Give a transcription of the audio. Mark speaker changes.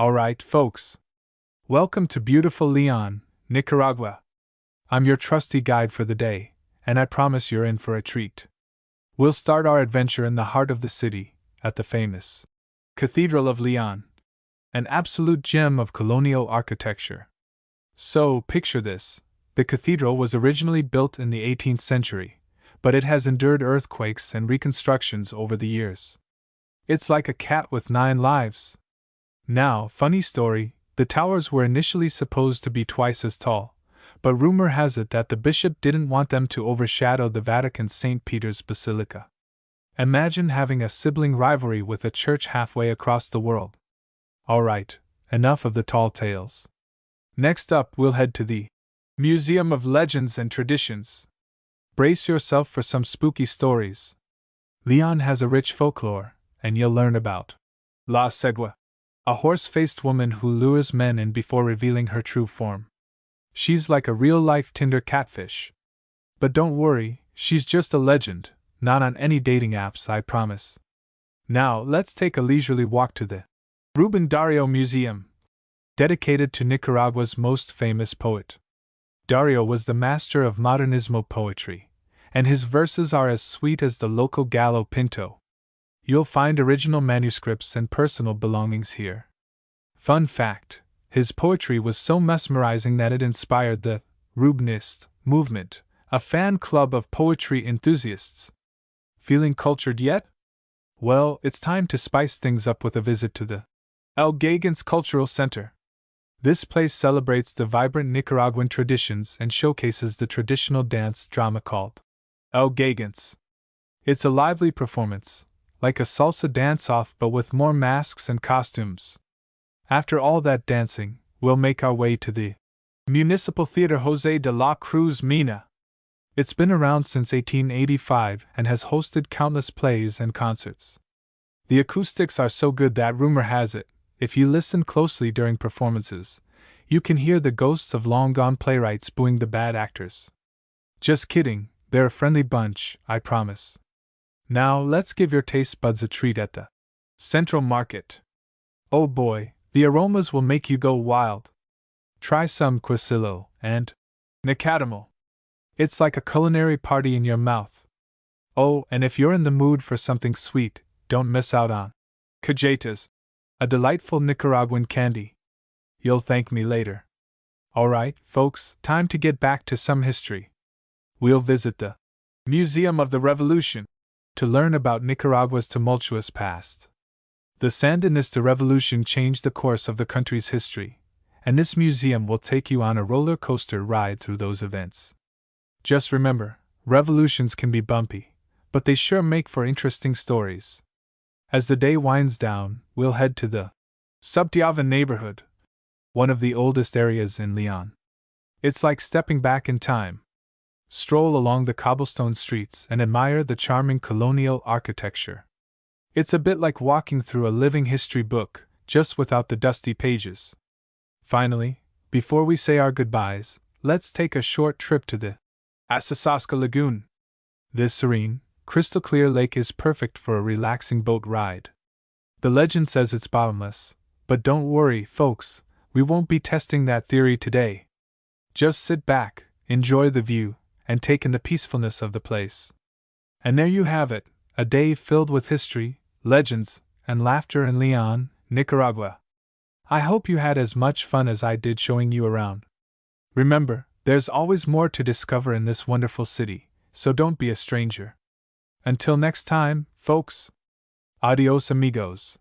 Speaker 1: Alright, folks. Welcome to beautiful León, Nicaragua. I'm your trusty guide for the day, and I promise you're in for a treat. We'll start our adventure in the heart of the city, at the famous Cathedral of León, an absolute gem of colonial architecture. So, picture this. The cathedral was originally built in the 18th century, but it has endured earthquakes and reconstructions over the years. It's like a cat with 9 lives. Now, funny story, the towers were initially supposed to be twice as tall, but rumor has it that the bishop didn't want them to overshadow the Vatican's St. Peter's Basilica. Imagine having a sibling rivalry with a church halfway across the world. Alright, enough of the tall tales. Next up, we'll head to the Museum of Legends and Traditions. Brace yourself for some spooky stories. León has a rich folklore, and you'll learn about La Cegua, a horse-faced woman who lures men in before revealing her true form. She's like a real-life Tinder catfish. But don't worry, she's just a legend, not on any dating apps, I promise. Now, let's take a leisurely walk to the Rubén Darío Museum, dedicated to Nicaragua's most famous poet. Darío was the master of modernismo poetry, and his verses are as sweet as the local gallo pinto. You'll find original manuscripts and personal belongings here. Fun fact, his poetry was so mesmerizing that it inspired the Rubinist movement, a fan club of poetry enthusiasts. Feeling cultured yet? Well, it's time to spice things up with a visit to the El Gagance Cultural Center. This place celebrates the vibrant Nicaraguan traditions and showcases the traditional dance drama called El Gagance. It's a lively performance, like a salsa dance-off but with more masks and costumes. After all that dancing, we'll make our way to the Municipal Theater José de la Cruz Mina. It's been around since 1885 and has hosted countless plays and concerts. The acoustics are so good that rumor has it, if you listen closely during performances, you can hear the ghosts of long-gone playwrights booing the bad actors. Just kidding, they're a friendly bunch, I promise. Now let's give your taste buds a treat at the Central Market. Oh boy, the aromas will make you go wild. Try some quesillo and nacadamo. It's like a culinary party in your mouth. Oh, and if you're in the mood for something sweet, don't miss out on cajetas, a delightful Nicaraguan candy. You'll thank me later. Alright, folks, time to get back to some history. We'll visit the Museum of the Revolution to learn about Nicaragua's tumultuous past. The Sandinista Revolution changed the course of the country's history, and this museum will take you on a roller coaster ride through those events. Just remember, revolutions can be bumpy, but they sure make for interesting stories. As the day winds down, we'll head to the Subtiavan neighborhood, one of the oldest areas in León. It's like stepping back in time. Stroll along the cobblestone streets and admire the charming colonial architecture. It's a bit like walking through a living history book, just without the dusty pages. Finally, before we say our goodbyes, let's take a short trip to the Asasasca Lagoon. This serene, crystal-clear lake is perfect for a relaxing boat ride. The legend says it's bottomless, but don't worry, folks, we won't be testing that theory today. Just sit back, enjoy the view, and take in the peacefulness of the place. And there you have it, a day filled with history, legends, and laughter in León, Nicaragua. I hope you had as much fun as I did showing you around. Remember, there's always more to discover in this wonderful city, so don't be a stranger. Until next time, folks. Adios amigos.